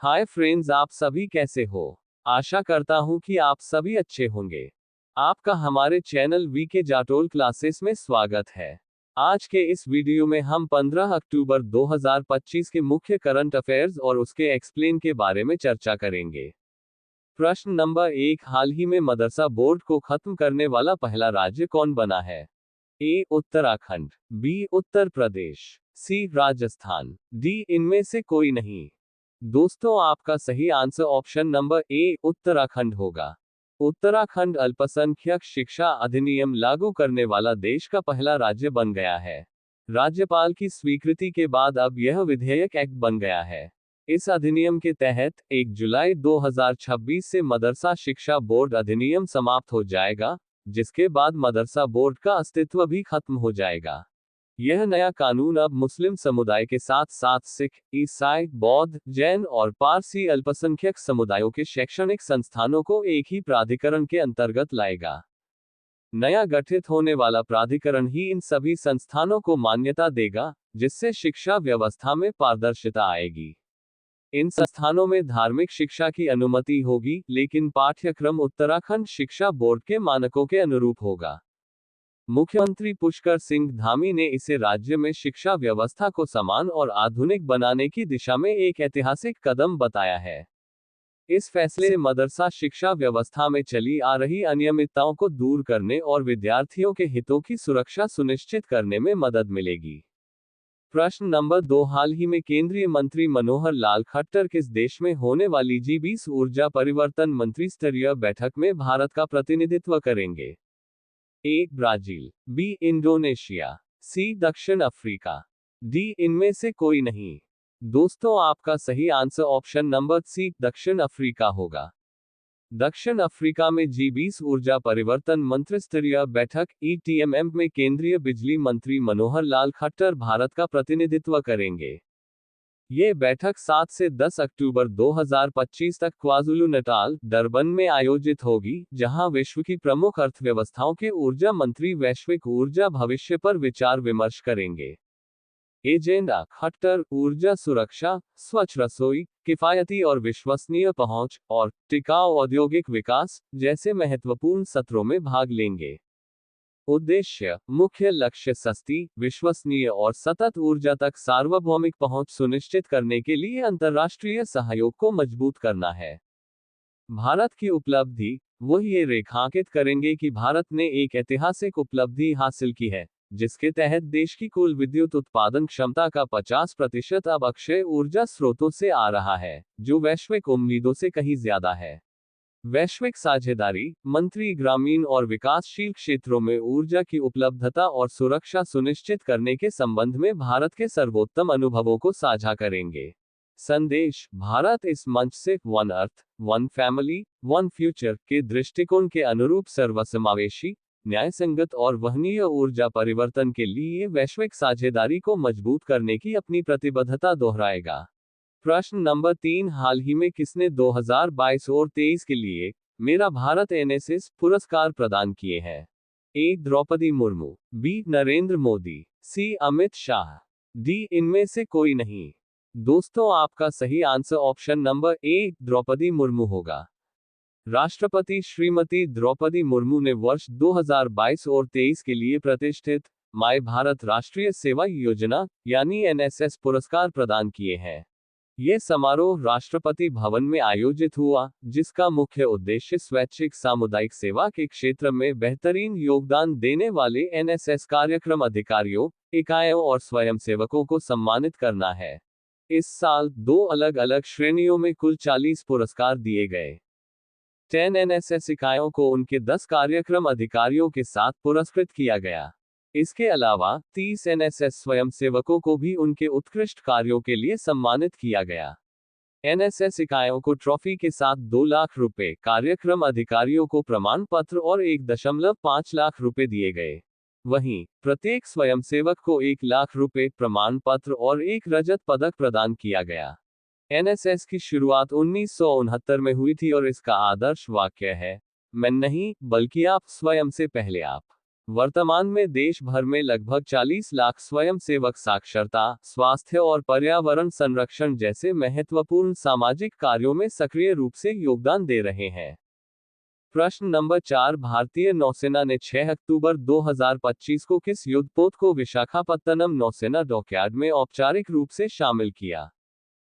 Hi friends, आप सभी कैसे हो। आशा करता हूँ कि आप सभी अच्छे होंगे। आपका हमारे चैनल वीके जाटोल क्लासेस में स्वागत है। आज के इस वीडियो में हम 15 अक्टूबर 2025 के मुख्य करंट अफेयर्स और उसके एक्सप्लेन के बारे में चर्चा करेंगे। प्रश्न नंबर 1, हाल ही में मदरसा बोर्ड को खत्म करने वाला पहला राज्य कौन बना है? ए उत्तराखंड, बी उत्तर प्रदेश, सी राजस्थान, डी इनमें से कोई नहीं। दोस्तों, आपका सही आंसर ऑप्शन नंबर ए उत्तराखंड होगा। उत्तराखंड अल्पसंख्यक शिक्षा अधिनियम लागू करने वाला देश का पहला राज्य बन गया है। राज्यपाल की स्वीकृति के बाद अब यह विधेयक एक्ट बन गया है। इस अधिनियम के तहत 1 जुलाई 2026 से मदरसा शिक्षा बोर्ड अधिनियम समाप्त हो जाएगा, जिसके बाद मदरसा बोर्ड का अस्तित्व भी खत्म हो जाएगा। यह नया कानून अब मुस्लिम समुदाय के साथ साथ सिख, ईसाई, बौद्ध, जैन और पारसी अल्पसंख्यक समुदायों के शैक्षणिक संस्थानों को एक ही प्राधिकरण के अंतर्गत लाएगा। नया गठित होने वाला प्राधिकरण ही इन सभी संस्थानों को मान्यता देगा, जिससे शिक्षा व्यवस्था में पारदर्शिता आएगी। इन संस्थानों में धार्मिक शिक्षा की अनुमति होगी, लेकिन पाठ्यक्रम उत्तराखंड शिक्षा बोर्ड के मानकों के अनुरूप होगा। मुख्यमंत्री पुष्कर सिंह धामी ने इसे राज्य में शिक्षा व्यवस्था को समान और आधुनिक बनाने की दिशा में एक ऐतिहासिक कदम बताया है। इस फैसले से मदरसा शिक्षा व्यवस्था में चली आ रही अनियमितताओं को दूर करने और विद्यार्थियों के हितों की सुरक्षा सुनिश्चित करने में मदद मिलेगी। प्रश्न नंबर 2, हाल ही में केंद्रीय मंत्री मनोहर लाल खट्टर किस देश में होने वाली जी20 ऊर्जा परिवर्तन मंत्री स्तरीय बैठक में भारत का प्रतिनिधित्व करेंगे? ए ब्राजील, बी इंडोनेशिया, सी दक्षिण अफ्रीका, डी इनमें से कोई नहीं। दोस्तों, आपका सही आंसर ऑप्शन नंबर सी दक्षिण अफ्रीका होगा। दक्षिण अफ्रीका में जी20 ऊर्जा परिवर्तन मंत्रिस्तरीय बैठक ETMM में केंद्रीय बिजली मंत्री मनोहर लाल खट्टर भारत का प्रतिनिधित्व करेंगे। ये बैठक 7 से 10 अक्टूबर 2025 तक क्वाज़ुलु नटाल, डरबन में आयोजित होगी, जहां विश्व की प्रमुख अर्थव्यवस्थाओं के ऊर्जा मंत्री वैश्विक ऊर्जा भविष्य पर विचार विमर्श करेंगे। एजेंडा: खट्टर ऊर्जा सुरक्षा, स्वच्छ रसोई, किफायती और विश्वसनीय पहुंच, और टिकाऊ औद्योगिक विकास जैसे महत्वपूर्ण सत्रों में भाग लेंगे। उद्देश्य: मुख्य लक्ष्य सस्ती, विश्वसनीय और सतत ऊर्जा तक सार्वभौमिक पहुंच सुनिश्चित करने के लिए अंतर्राष्ट्रीय सहयोग को मजबूत करना है। भारत की उपलब्धि: वो ये रेखांकित करेंगे कि भारत ने एक ऐतिहासिक उपलब्धि हासिल की है, जिसके तहत देश की कुल विद्युत उत्पादन क्षमता का 50% अब अक्षय ऊर्जा स्रोतों से आ रहा है, जो वैश्विक उम्मीदों से कहीं ज्यादा है। वैश्विक साझेदारी: मंत्री ग्रामीण और विकासशील क्षेत्रों में ऊर्जा की उपलब्धता और सुरक्षा सुनिश्चित करने के संबंध में भारत के सर्वोत्तम अनुभवों को साझा करेंगे। संदेश: भारत इस मंच से one earth, one family, one future के दृष्टिकोण के अनुरूप सर्वसमावेशी, न्यायसंगत और वहनीय ऊर्जा परिवर्तन के लिए वैश्विक साझेदारी को मजबूत करने की अपनी प्रतिबद्धता दोहराएगा। प्रश्न नंबर 3, हाल ही में किसने 2022 और 23 के लिए मेरा भारत NSS पुरस्कार प्रदान किए हैं? A Draupadi Murmu, B Narendra Modi, C Amit Shah, D इनमें से कोई नहीं। दोस्तों, आपका सही answer option number A Draupadi Murmu होगा। राष्ट्रपति श्रीमती द्रौपदी मुर्मू ने वर्ष 2022 और 23 के लिए प्रतिष्ठित माय भारत राष्ट्रीय सेवा योजना यानी NSS पुरस्कार प्रदान किए हैं। ये समारोह राष्ट्रपति भवन में आयोजित हुआ, जिसका मुख्य उद्देश्य स्वैच्छिक सामुदायिक सेवा के क्षेत्र में बेहतरीन योगदान देने वाले NSS कार्यक्रम अधिकारियों, इकाइयों और स्वयंसेवकों को सम्मानित करना है। इस साल 2 अलग-अलग श्रेणियों में कुल 40 पुरस्कार दिए गए। 10 NSS इकाइयों को उनके 10 कार्यक्रम अधिकारियों के साथ पुरस्कृत किया गया। इसके अलावा 30 NSS स्वयंसेवकों को भी उनके उत्कृष्ट कार्यों के लिए सम्मानित किया गया। NSS इकाइयों को ट्रॉफी के साथ 2 लाख रुपए, कार्यक्रम अधिकारियों को प्रमाण पत्र और 1.5 लाख रुपए दिए गए। वहीं प्रत्येक स्वयंसेवक को 1 लाख रुपए, प्रमाण पत्र और 1 रजत पदक प्रदान किया गया। NSS की शुरुआत 1969 में हुई थी और इसका आदर्श वाक्य है, मैं नहीं, बल्कि आप, स्वयं से पहले आप। वर्तमान में देश भर में लगभग 40 लाख स्वयंसेवक साक्षरता, स्वास्थ्य और पर्यावरण संरक्षण जैसे महत्वपूर्ण सामाजिक कार्यों में सक्रिय रूप से योगदान दे रहे हैं। प्रश्न नंबर 4, भारतीय नौसेना ने 6 अक्टूबर 2025 को किस युद्धपोत को विशाखापत्तनम नौसेना डॉकयार्ड में औपचारिक रूप से शामिल किया?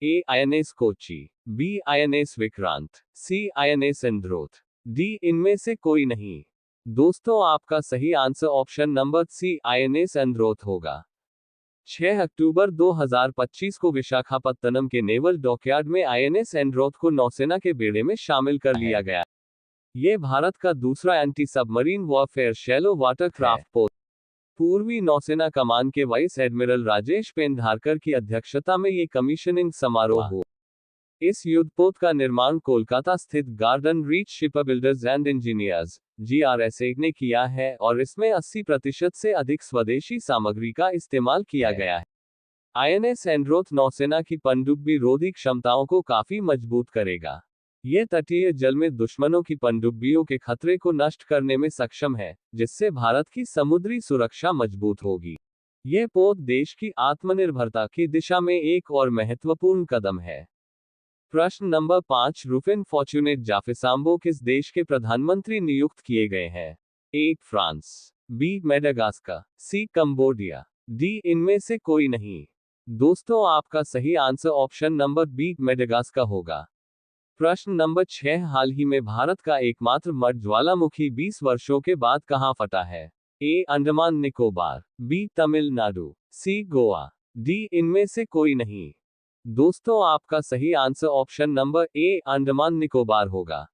A. INS Kochi, B. INS Vikrant, C. INS Androth, D. इनमें से कोई नहीं। दोस्तों, आपका सही answer option number C, INS Androth होगा। 6 अक्टूबर 2025 को विशाखापत्तनम के नेवल डॉकयार्ड में आईएनएस एंड्रोथ को नौसेना के बेड़े में शामिल कर लिया गया। ये भारत का दूसरा anti submarine warfare shallow water craft पोत। पूर्वी नौसेना कमान के वाइस एडमिरल राजेश पेंधारकर की अध्यक्षता में ये कमीशनिंग समारोह हुआ। इस युद्धपोत का निर्माण कोलकाता स्थित garden reach shipbuilders and engineers (GRSA) ने किया है और इसमें 80% से अधिक स्वदेशी सामग्री का इस्तेमाल किया गया है। आईएनएस एंड्रोथ नौसेना की पनडुब्बी रोधी क्षमताओं को काफी मजबूत करेगा। ये तटीय जल में दुश्मनों की पनडुब्बियों के खतरे को नष्ट करने में सक्षम है, जिससे भारत की समुद्री सुरक्षा मजबूत होगी। ये पोत देश की आत्मनिर्भरता की दिशा में एक और महत्वपूर्ण कदम है। प्रश्न नंबर 5, रुफिन फॉर्चूनेट जाफिसाम्बो किस देश के प्रधानमंत्री नियुक्त किए गए हैं? A. France, B. Madagascar, C. Cambodia, D. इनमें से कोई नहीं। दोस्तों, आपका सही answer option number B, Madagascar होगा। प्रश्न नंबर 6, हाल ही में भारत का एकमात्र मर्द ज्वालामुखी 20 वर्षों के बाद कहां फटा है? ए. अंडमान निकोबार, बी. तमिलनाडु, सी. गोवा, डी. इनमें से कोई नहीं। दोस्तों, आपका सही आंसर ऑप्शन नंबर ए, अंडमान निकोबार होगा।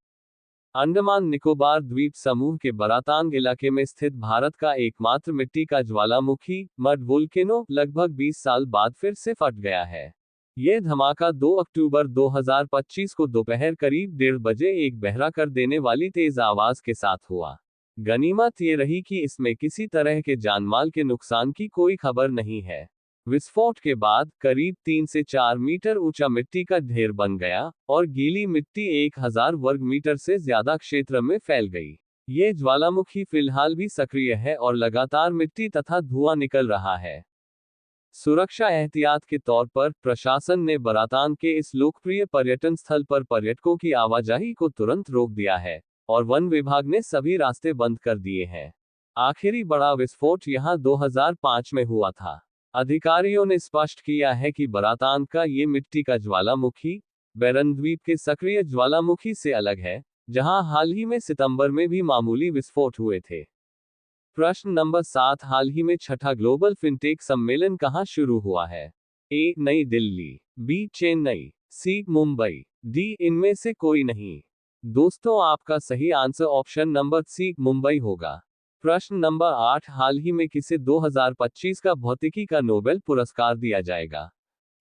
अंडमान निकोबार द्वीप समूह के बरातांग इलाके में स्थित भारत का एकमात्र मिट्टी का ज्वालामुखी मड वोल्केनो लगभग 20 साल बाद फिर से फट गया है। यह धमाका 2 अक्टूबर 2025 को दोपहर करीब 1:30 बजे एक बहरा कर देने वाली तेज आवाज के साथ हुआ। गनीमत ये रही कि इसमें किसी तरह के जानमाल के नुकसान की कोई खबर नहीं है। विस्फोट के बाद करीब 3 से 4 मीटर ऊंचा मिट्टी का ढेर बन गया और गीली मिट्टी 1000 वर्ग मीटर से ज्यादा क्षेत्र में फैल गई। ये ज्वालामुखी फिलहाल भी सक्रिय है और लगातार मिट्टी तथा धुआं निकल रहा है। सुरक्षा एहतियात के तौर पर प्रशासन ने बरातांग के इस लोकप्रिय पर्यटन स्थल पर पर्यटकों की आवाजाही को तुरंत रोक दिया है और वन विभाग ने सभी रास्ते बंद कर दिए हैं। आखिरी बड़ा विस्फोट यहां 2005 में हुआ था। अधिकारियों ने स्पष्ट किया है कि बरातांग का ये मिट्टी का ज्वालामुखी बैरन द्वीप के सक्रिय ज्वालामुखी से अलग है, जहां हाल ही में सितंबर में भी मामूली विस्फोट हुए थे। प्रश्न नंबर 7, हाल ही में छठा ग्लोबल फिनटेक सम्मेलन कहां शुरू हुआ है? A. New Delhi, B. Chennai, C. Mumbai, D. इनमें से कोई नहीं। दोस्तों, आपका सही answer option number C, Mumbai होगा। प्रश्न नंबर 8, हाल ही में किसे 2025 का भौतिकी का नोबेल पुरस्कार दिया जाएगा?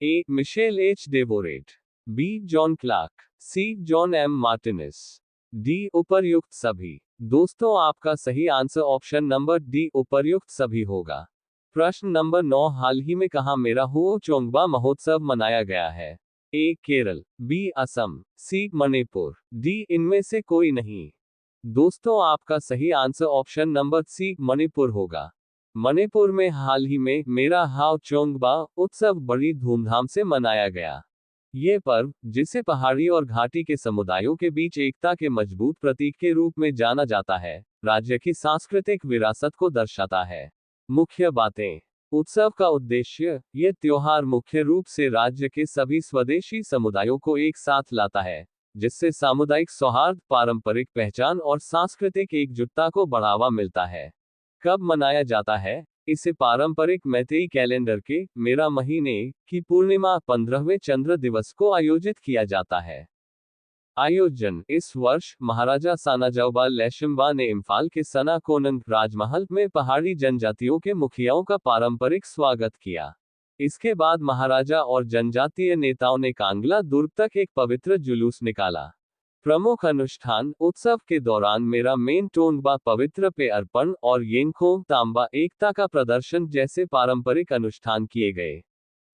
A. Michel H. Devoret, B. John Clarke, C. John M. Martinis, D. उपर्युक्त सभी। दोस्तों, आपका सही आंसर ऑप्शन नंबर डी, उपर्युक्त सभी होगा। प्रश्न नंबर 9, हाल ही में कहां मेरा हुओ चोंगबा महोत्सव मनाया गया है? A. Kerala, B. Assam, C. Manipur, D. इनमें से कोई नहीं। दोस्तों, आपका सही answer option number C, Manipur होगा। मणिपुर में हाल ही में मेरा हाओ चोंगबा उत्सव बड़ी धूमधाम से मनाया गया। ये पर्व, जिसे पहाड़ी और घाटी के समुदायों के बीच एकता के मजबूत प्रतीक के रूप में जाना जाता है, राज्य की सांस्कृतिक विरासत को दर्शाता है। मुख्य बातें। उत्सव का उद्देश्य, ये त्योहार मुख्य रूप से राज्य के सभी स्वदेशी समुदायों को एक साथ लाता है, जिससे सामुदायिक सौहार्द, पारंपरिक पहचान और सांस्कृतिक एकजुटता को बढ़ावा मिलता है। कब मनाया जाता है? इसे पारंपरिक मैतेई कैलेंडर के मेरा महीने की पूर्णिमा 15वें चंद्र दिवस को आयोजित किया जाता है। आयोजन, इस वर्ष महाराजा सानाजाओबा लैशिम्बा ने इम्फाल के सना कोनंग राजमहल में पहाड़ी जनजातियों के मुखियाओं का पारंपरिक स्वागत किया। इसके बाद महाराजा और जनजातीय नेताओं ने कांगला दुर्ग तक एक पवित्र जुलूस निकाला। प्रमुख अनुष्ठान, उत्सव के दौरान मेरा मेन टोंगबा पवित्र पे अर्पण और येंगखोंग तांबा एकता का प्रदर्शन जैसे पारंपरिक अनुष्ठान किए गए।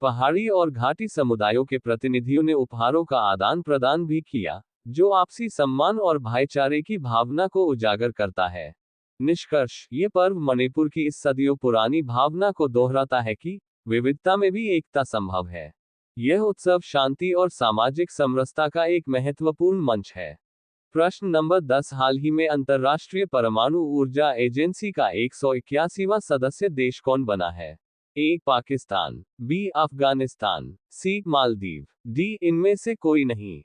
पहाड़ी और घाटी समुदायों के प्रतिनिधियों ने उपहारों का आदान प्रदान भी किया, जो आपसी सम्मान और भाईचारे की भावना को उजागर करता है। निष्कर्ष, ये पर्व मणिपुर की इस सदियों पुरानी भावना को दोहराता है कि विविधता में भी एकता संभव है। यह उत्सव शांति और सामाजिक समरसता का एक महत्वपूर्ण मंच है। प्रश्न नंबर 10, हाल ही में अंतर्राष्ट्रीय परमाणु ऊर्जा एजेंसी का 181वां सदस्य देश कौन बना है? A. Pakistan, B. Afghanistan, C. Maldives, D. इनमें से कोई नहीं।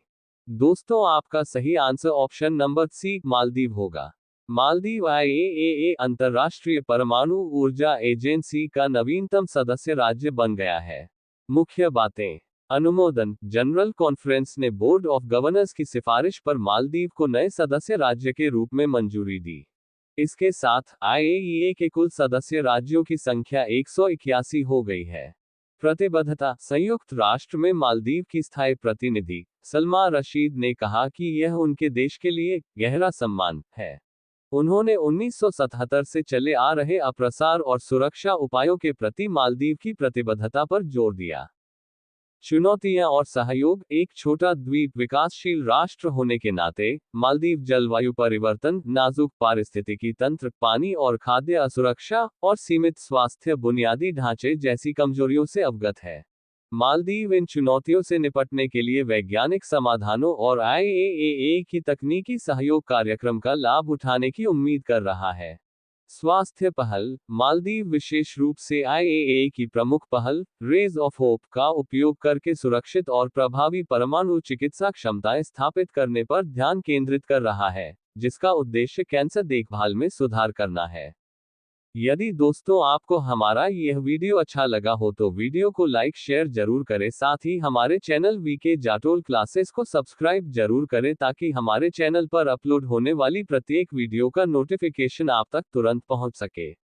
दोस्तों, आपका सही answer option number C Maldives होगा। मालदीव IAEA अंतर्राष्ट्रीय परमाणु ऊर्जा एजेंसी का नवीनतम सदस्य राज्य बन गया है। मुख्य बातें। अनुमोदन, जनरल कॉन्फ्रेंस ने बोर्ड ऑफ गवर्नर्स की सिफारिश पर मालदीव को नए सदस्य राज्य के रूप में मंजूरी दी। इसके साथ IAEA के कुल सदस्य राज्यों की संख्या 181 हो गई है। प्रतिबद्धता, संयुक्त राष्ट्र में मालदीव की स्थायी प्रतिनिधि सलमा रशीद ने कहा कि यह उनके देश के लिए गहरा सम्मान है। उन्होंने 1977 से चले आ रहे अप्रसार और सुरक्षा उपायों के प्रति मालदीव की प्रतिबद्धता पर जोर दिया। चुनौतियां और सहयोग, एक छोटा द्वीप विकासशील राष्ट्र होने के नाते, मालदीव जलवायु परिवर्तन, नाजुक पारिस्थितिकी तंत्र, पानी और खाद्य असुरक्षा, और सीमित स्वास्थ्य बुनियादी ढांचे जैसी कमजोरियों से अवगत है। मालदीव इन चुनौतियों से निपटने के लिए वैज्ञानिक समाधानों और IAEA की तकनीकी सहयोग कार्यक्रम का लाभ उठाने की उम्मीद कर रहा है। स्वास्थ्य पहल, मालदीव विशेष रूप से IAEA की प्रमुख पहल, रेज ऑफ होप का उपयोग करके सुरक्षित और प्रभावी परमाणु चिकित्सा क्षमताएं स्थापित करने पर ध्यान केंद्रित कर रहा है, जिसका उद्देश्य कैंसर देखभाल में सुधार करना है। यदि दोस्तों आपको हमारा यह वीडियो अच्छा लगा हो तो वीडियो को लाइक शेयर जरूर करें, साथ ही हमारे चैनल वीके जाटोल क्लासेस को सब्सक्राइब जरूर करें ताकि हमारे चैनल पर अपलोड होने वाली प्रत्येक वीडियो का नोटिफिकेशन आप तक तुरंत पहुंच सके।